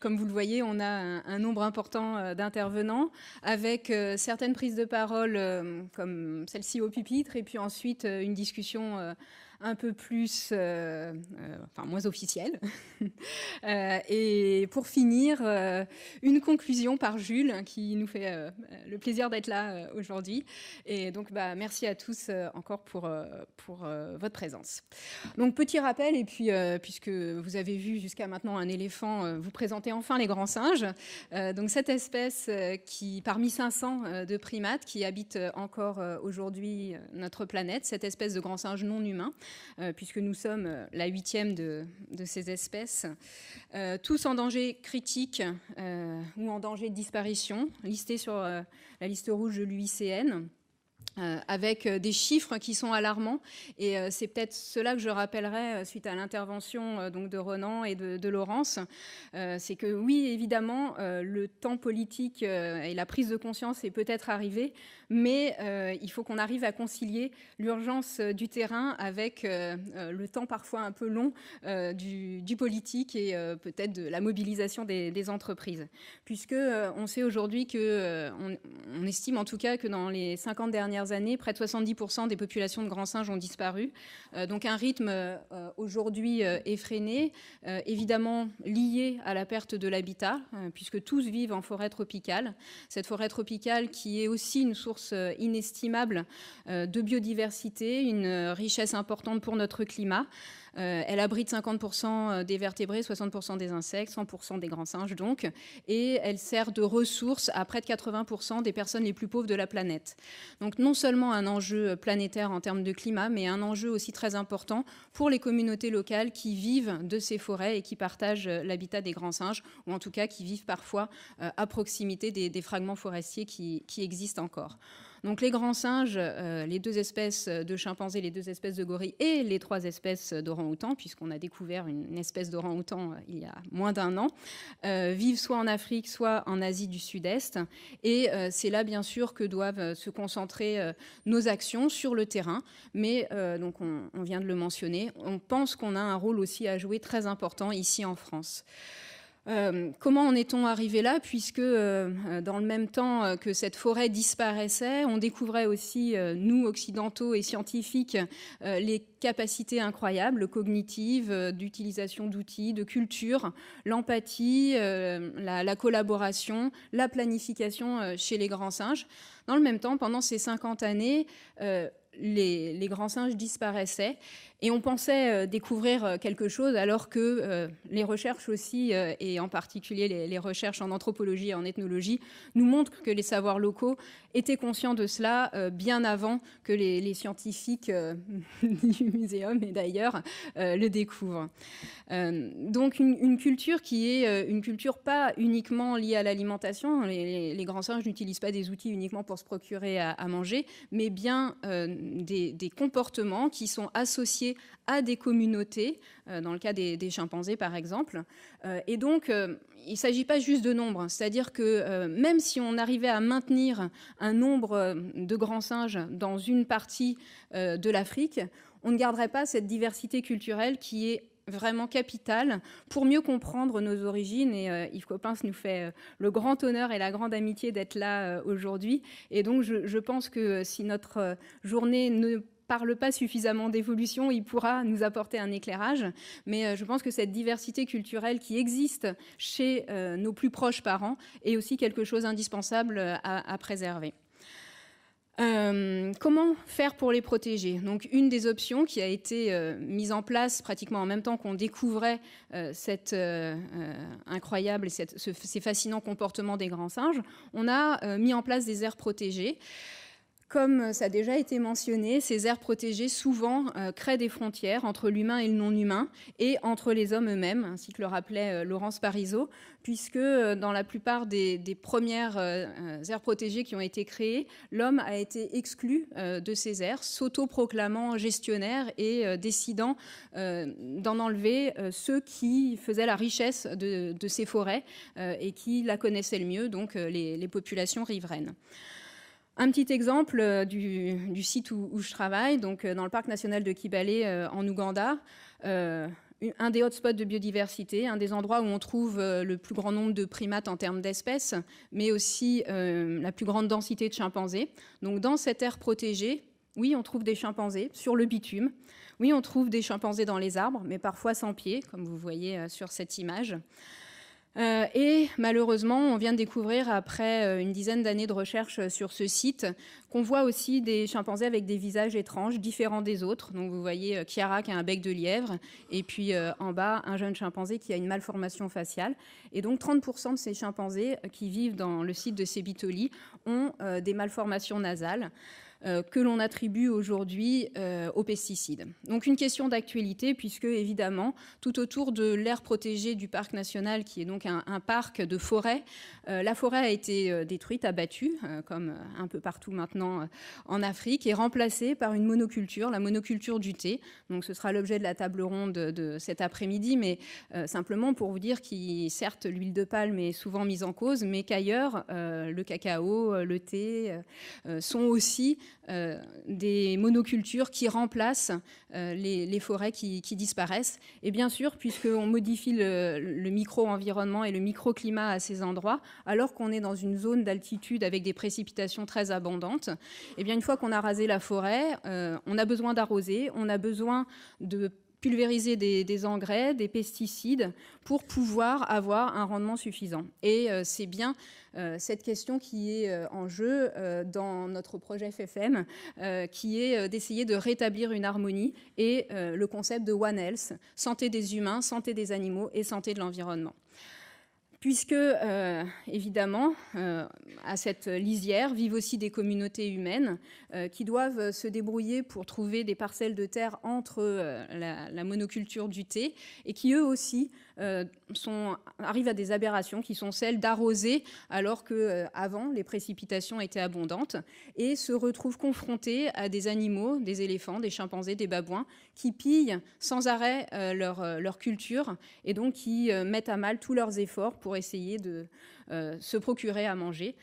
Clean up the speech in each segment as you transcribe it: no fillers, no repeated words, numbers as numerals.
Comme vous le voyez, on a un nombre important d'intervenants avec certaines prises de parole comme celle-ci au pupitre et puis ensuite une discussion un peu plus, enfin moins officielle. Et pour finir, une conclusion par Jules qui nous fait le plaisir d'être là aujourd'hui. Et donc merci à tous encore pour votre présence. Donc petit rappel, et puis puisque vous avez vu jusqu'à maintenant un éléphant vous présenter enfin les grands singes. Donc cette espèce qui, parmi 500 de primates qui habitent encore aujourd'hui notre planète, cette espèce de grand singe non humain, puisque nous sommes la 8e de ces espèces, tous en danger critique ou en danger de disparition, listés sur la liste rouge de l'UICN. Avec des chiffres qui sont alarmants, et c'est peut-être cela que je rappellerai suite à l'intervention donc de Ronan et de Laurence. C'est que oui, évidemment, le temps politique et la prise de conscience est peut-être arrivé, mais il faut qu'on arrive à concilier l'urgence du terrain avec le temps parfois un peu long du politique et peut-être de la mobilisation des entreprises. Puisque on sait aujourd'hui que, on estime en tout cas que dans les 50 dernières années, près de 70% des populations de grands singes ont disparu. Donc un rythme aujourd'hui effréné, évidemment lié à la perte de l'habitat, puisque tous vivent en forêt tropicale. Cette forêt tropicale qui est aussi une source inestimable de biodiversité, une richesse importante pour notre climat. Elle abrite 50% des vertébrés, 60% des insectes, 100% des grands singes donc, et elle sert de ressource à près de 80% des personnes les plus pauvres de la planète. Donc non seulement un enjeu planétaire en termes de climat, mais un enjeu aussi très important pour les communautés locales qui vivent de ces forêts et qui partagent l'habitat des grands singes, ou en tout cas qui vivent parfois à proximité des fragments forestiers qui existent encore. Donc les grands singes, les 2 espèces de chimpanzés, les 2 espèces de gorilles et les 3 espèces d'orang-outans, puisqu'on a découvert une espèce d'orang-outan il y a moins d'1 an, vivent soit en Afrique, soit en Asie du Sud-Est. Et c'est là, bien sûr, que doivent se concentrer nos actions sur le terrain. Mais donc on vient de le mentionner, on pense qu'on a un rôle aussi à jouer très important ici en France. Comment en est-on arrivé là, puisque dans le même temps que cette forêt disparaissait, on découvrait aussi, nous occidentaux et scientifiques, les capacités incroyables cognitives, d'utilisation d'outils, de culture, l'empathie, la collaboration, la planification chez les grands singes. Dans le même temps, pendant ces 50 années, les grands singes disparaissaient et on pensait découvrir quelque chose alors que les recherches aussi, et en particulier les recherches en anthropologie et en ethnologie, nous montrent que les savoirs locaux étaient conscients de cela bien avant que les scientifiques du muséum et d'ailleurs le découvrent. Donc une culture qui est une culture pas uniquement liée à l'alimentation. Les grands singes n'utilisent pas des outils uniquement pour se procurer à manger, mais bien des comportements qui sont associés à des communautés, dans le cas des chimpanzés par exemple. Et donc, il ne s'agit pas juste de nombre, c'est-à-dire que même si on arrivait à maintenir un nombre de grands singes dans une partie de l'Afrique, on ne garderait pas cette diversité culturelle qui est vraiment capitale pour mieux comprendre nos origines. Et Yves Coppens nous fait le grand honneur et la grande amitié d'être là aujourd'hui. Et donc, je pense que si notre journée ne parle pas suffisamment d'évolution, il pourra nous apporter un éclairage. Mais je pense que cette diversité culturelle qui existe chez nos plus proches parents est aussi quelque chose d'indispensable à préserver. Comment faire pour les protéger? Donc, une des options qui a été mise en place pratiquement en même temps qu'on découvrait cet incroyable et ces fascinants comportements des grands singes, on a mis en place des aires protégées. Comme ça a déjà été mentionné, ces aires protégées souvent créent des frontières entre l'humain et le non-humain et entre les hommes eux-mêmes, ainsi que le rappelait Laurence Parisot, puisque dans la plupart des premières aires protégées qui ont été créées, l'homme a été exclu de ces aires, s'autoproclamant gestionnaire et décidant d'en enlever ceux qui faisaient la richesse de ces forêts et qui la connaissaient le mieux, donc les populations riveraines. Un petit exemple du site où je travaille, donc dans le parc national de Kibale en Ouganda, un des hotspots de biodiversité, un des endroits où on trouve le plus grand nombre de primates en termes d'espèces, mais aussi la plus grande densité de chimpanzés. Donc dans cette aire protégée, oui, on trouve des chimpanzés sur le bitume. Oui, on trouve des chimpanzés dans les arbres, mais parfois sans pied, comme vous voyez sur cette image. Et malheureusement, on vient de découvrir, après une dizaine d'années de recherche sur ce site, qu'on voit aussi des chimpanzés avec des visages étranges, différents des autres. Donc vous voyez Kiara qui a un bec de lièvre, et puis en bas, un jeune chimpanzé qui a une malformation faciale. Et donc 30% de ces chimpanzés qui vivent dans le site de Sebitoli ont des malformations nasales que l'on attribue aujourd'hui aux pesticides. Donc une question d'actualité, puisque évidemment, tout autour de l'aire protégée du parc national, qui est donc un parc de forêt, la forêt a été détruite, abattue, comme un peu partout maintenant en Afrique, et remplacée par une monoculture, la monoculture du thé. Donc ce sera l'objet de la table ronde de cet après-midi, mais simplement pour vous dire que certes l'huile de palme est souvent mise en cause, mais qu'ailleurs, le cacao, le thé sont aussi des monocultures qui remplacent les forêts qui disparaissent. Et bien sûr, puisqu'on modifie le micro-environnement et le microclimat à ces endroits, alors qu'on est dans une zone d'altitude avec des précipitations très abondantes, et bien une fois qu'on a rasé la forêt, on a besoin d'arroser, on a besoin de pulvériser des engrais, des pesticides pour pouvoir avoir un rendement suffisant. Et c'est bien cette question qui est en jeu dans notre projet FFM, qui est d'essayer de rétablir une harmonie et le concept de One Health, santé des humains, santé des animaux et santé de l'environnement. Puisque, évidemment, à cette lisière vivent aussi des communautés humaines qui doivent se débrouiller pour trouver des parcelles de terre entre la monoculture du thé et qui, eux aussi, arrivent à des aberrations qui sont celles d'arroser alors qu'avant, les précipitations étaient abondantes et se retrouvent confrontés à des animaux, des éléphants, des chimpanzés, des babouins qui pillent sans arrêt leur culture et donc qui mettent à mal tous leurs efforts pour essayer de se procurer à manger.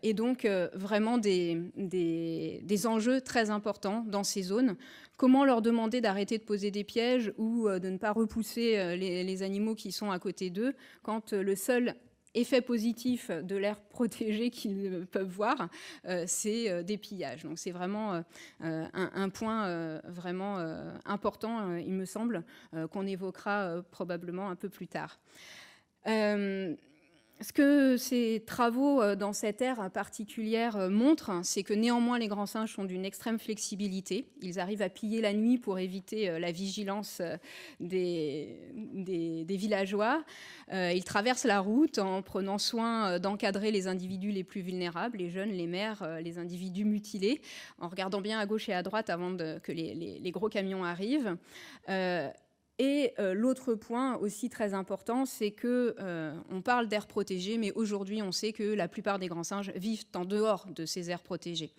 Et donc vraiment des enjeux très importants dans ces zones. Comment leur demander d'arrêter de poser des pièges ou de ne pas repousser les animaux qui sont à côté d'eux quand le seul effet positif de l'aire protégée qu'ils peuvent voir, c'est des pillages. Donc c'est vraiment un point vraiment important, il me semble, qu'on évoquera probablement un peu plus tard. Ce que ces travaux dans cette aire particulière montrent, c'est que néanmoins les grands singes sont d'une extrême flexibilité. Ils arrivent à piller la nuit pour éviter la vigilance des villageois. Ils traversent la route en prenant soin d'encadrer les individus les plus vulnérables, les jeunes, les mères, les individus mutilés, en regardant bien à gauche et à droite avant que les gros camions arrivent. Et l'autre point aussi très important, c'est qu'on parle d'aires protégées, mais aujourd'hui, on sait que la plupart des grands singes vivent en dehors de ces aires protégées.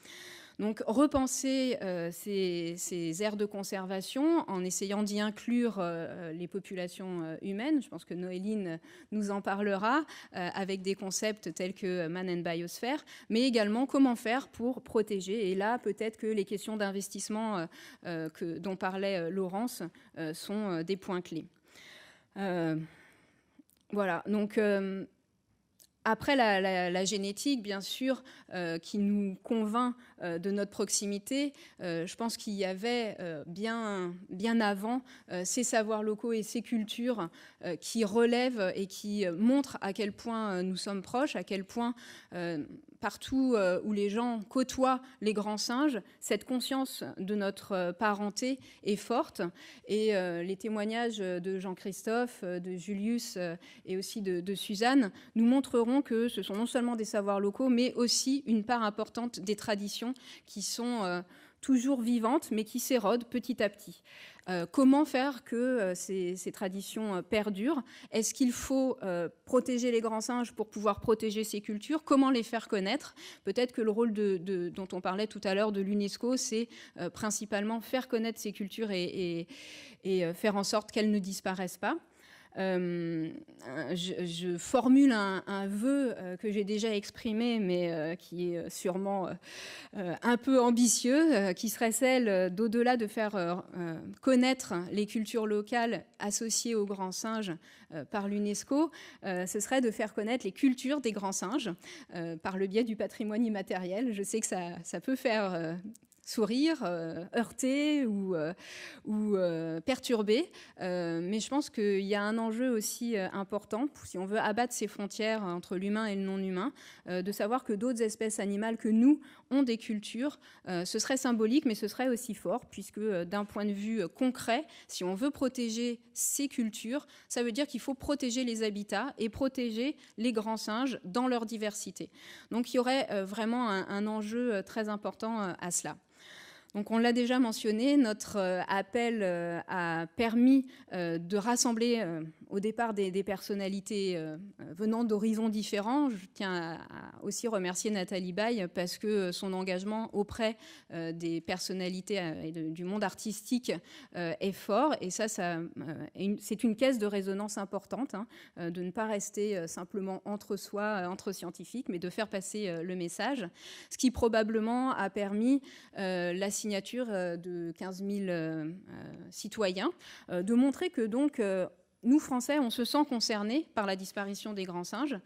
Donc repenser ces aires de conservation en essayant d'y inclure les populations humaines, je pense que Noéline nous en parlera, avec des concepts tels que Man and Biosphere, mais également comment faire pour protéger. Et là, peut-être que les questions d'investissement dont parlait Laurence sont des points clés. Voilà, donc... Après la génétique, bien sûr, qui nous convainc de notre proximité, je pense qu'il y avait bien avant ces savoirs locaux et ces cultures qui relèvent et qui montrent à quel point nous sommes proches, à quel point partout où les gens côtoient les grands singes, cette conscience de notre parenté est forte. Et les témoignages de Jean-Christophe, de Julius et aussi de Suzanne nous montreront que ce sont non seulement des savoirs locaux, mais aussi une part importante des traditions qui sont toujours vivantes, mais qui s'érodent petit à petit. Comment faire que ces traditions perdurent? Est-ce qu'il faut protéger les grands singes pour pouvoir protéger ces cultures? Comment les faire connaître? Peut-être que le rôle dont on parlait tout à l'heure de l'UNESCO, c'est principalement faire connaître ces cultures et faire en sorte qu'elles ne disparaissent pas. Je formule un vœu que j'ai déjà exprimé, mais qui est sûrement un peu ambitieux, qui serait celle d'au-delà de faire connaître les cultures locales associées aux grands singes par l'UNESCO, ce serait de faire connaître les cultures des grands singes par le biais du patrimoine immatériel. Je sais que ça peut faire sourire, heurter ou perturber. Mais je pense qu'il y a un enjeu aussi important, si on veut abattre ces frontières entre l'humain et le non-humain, de savoir que d'autres espèces animales que nous ont des cultures. Ce serait symbolique, mais ce serait aussi fort, puisque d'un point de vue concret, si on veut protéger ces cultures, ça veut dire qu'il faut protéger les habitats et protéger les grands singes dans leur diversité. Donc il y aurait vraiment un enjeu très important à cela. Donc on l'a déjà mentionné, notre appel a permis de rassembler au départ des personnalités venant d'horizons différents. Je tiens à aussi remercier Nathalie Baye parce que son engagement auprès des personnalités et du monde artistique est fort. Et ça c'est une caisse de résonance importante, de ne pas rester simplement entre soi, entre scientifiques, mais de faire passer le message. Ce qui probablement a permis la signature de 15 000 citoyens, de montrer que donc nous, Français, on se sent concernés par la disparition des grands singes,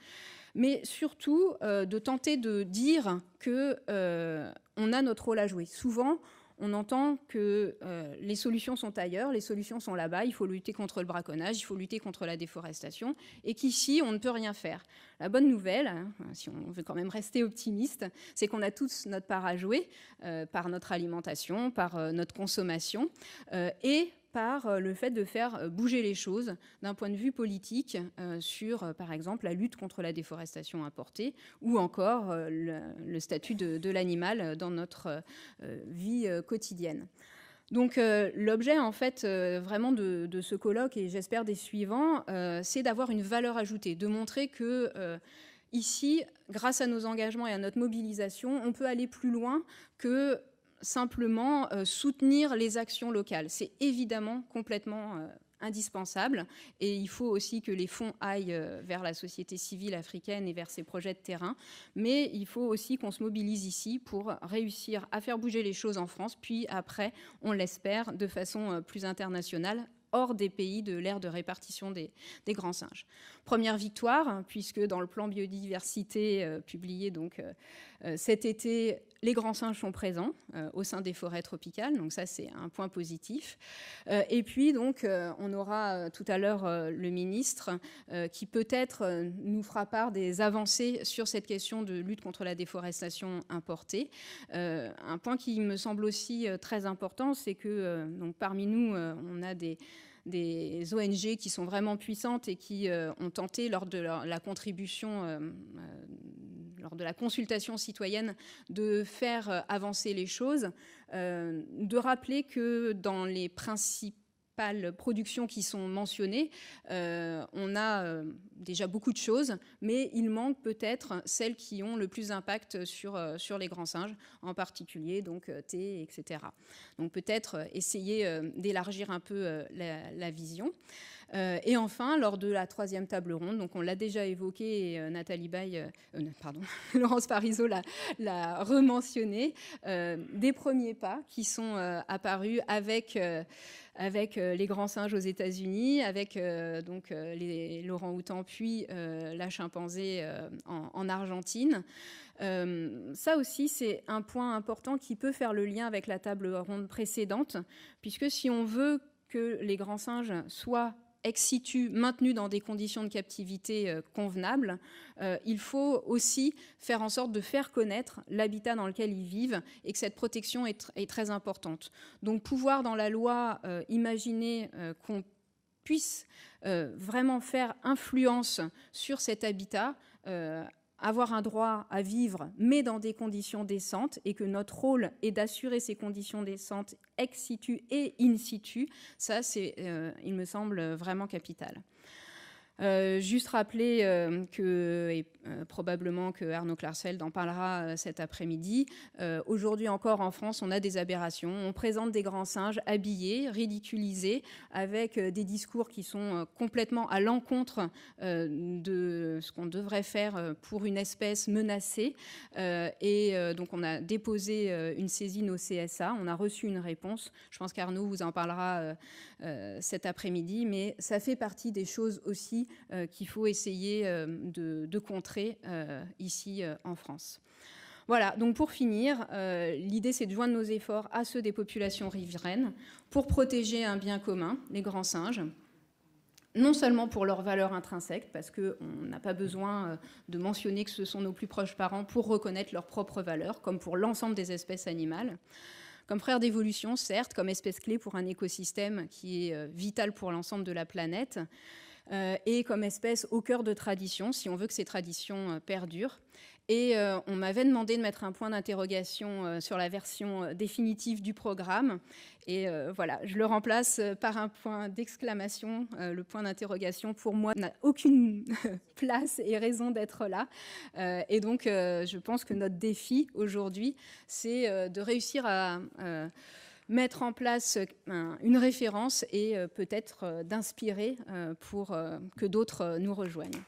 mais surtout de tenter de dire qu'on a notre rôle à jouer. Souvent, on entend que les solutions sont ailleurs, les solutions sont là-bas, il faut lutter contre le braconnage, il faut lutter contre la déforestation, et qu'ici, on ne peut rien faire. La bonne nouvelle, si on veut quand même rester optimiste, c'est qu'on a tous notre part à jouer par notre alimentation, par notre consommation, et par le fait de faire bouger les choses d'un point de vue politique sur, par exemple, la lutte contre la déforestation importée ou encore le statut de l'animal dans notre vie quotidienne. Donc l'objet en fait vraiment de ce colloque et j'espère des suivants, c'est d'avoir une valeur ajoutée, de montrer que ici, grâce à nos engagements et à notre mobilisation, on peut aller plus loin que simplement soutenir les actions locales. C'est évidemment complètement indispensable et il faut aussi que les fonds aillent vers la société civile africaine et vers ces projets de terrain, mais il faut aussi qu'on se mobilise ici pour réussir à faire bouger les choses en France, puis après, on l'espère, de façon plus internationale, hors des pays de l'ère de répartition des grands singes. Première victoire, puisque dans le plan biodiversité publié donc, cet été, les grands singes sont présents au sein des forêts tropicales, donc ça c'est un point positif. Et puis donc on aura tout à l'heure le ministre qui peut-être nous fera part des avancées sur cette question de lutte contre la déforestation importée. Un point qui me semble aussi très important, c'est que donc, parmi nous, on a des ONG qui sont vraiment puissantes et qui ont tenté lors de la contribution, lors de la consultation citoyenne, de faire avancer les choses, de rappeler que dans les principales productions qui sont mentionnées, on a déjà beaucoup de choses, mais il manque peut-être celles qui ont le plus d'impact sur les grands singes, en particulier donc thé, etc. Donc peut-être essayer d'élargir un peu la vision. Et enfin, lors de la troisième table ronde, donc on l'a déjà évoqué, et Nathalie Baye, Laurence Parisot l'a rementionné, des premiers pas qui sont apparus avec les grands singes aux États-Unis, avec donc les orang-outans puis la chimpanzé en Argentine. Ça aussi, c'est un point important qui peut faire le lien avec la table ronde précédente, puisque si on veut que les grands singes soient ex situ, maintenus dans des conditions de captivité convenables, il faut aussi faire en sorte de faire connaître l'habitat dans lequel ils vivent et que cette protection est très importante. Donc pouvoir dans la loi imaginer qu'on puisse vraiment faire influence sur cet habitat, avoir un droit à vivre, mais dans des conditions décentes, et que notre rôle est d'assurer ces conditions décentes ex situ et in situ, ça, c'est, il me semble, vraiment capital. Juste rappeler que, et probablement que Arnaud Klarsfeld en parlera cet après-midi, aujourd'hui encore en France, on a des aberrations. On présente des grands singes habillés, ridiculisés, avec des discours qui sont complètement à l'encontre de ce qu'on devrait faire pour une espèce menacée. Donc on a déposé une saisine au CSA, on a reçu une réponse. Je pense qu'Arnaud vous en parlera cet après-midi, mais ça fait partie des choses aussi qu'il faut essayer de contrer ici en France. Voilà, donc pour finir, l'idée c'est de joindre nos efforts à ceux des populations riveraines pour protéger un bien commun, les grands singes, non seulement pour leur valeur intrinsèque, parce qu'on n'a pas besoin de mentionner que ce sont nos plus proches parents pour reconnaître leur propre valeur, comme pour l'ensemble des espèces animales, comme frères d'évolution, certes, comme espèce clé pour un écosystème qui est vital pour l'ensemble de la planète, et comme espèce au cœur de traditions, si on veut que ces traditions perdurent. Et on m'avait demandé de mettre un point d'interrogation sur la version définitive du programme. Et voilà, je le remplace par un point d'exclamation. Le point d'interrogation, pour moi, n'a aucune place et raison d'être là. Et donc, je pense que notre défi aujourd'hui, c'est de réussir à mettre en place une référence et peut-être d'inspirer pour que d'autres nous rejoignent.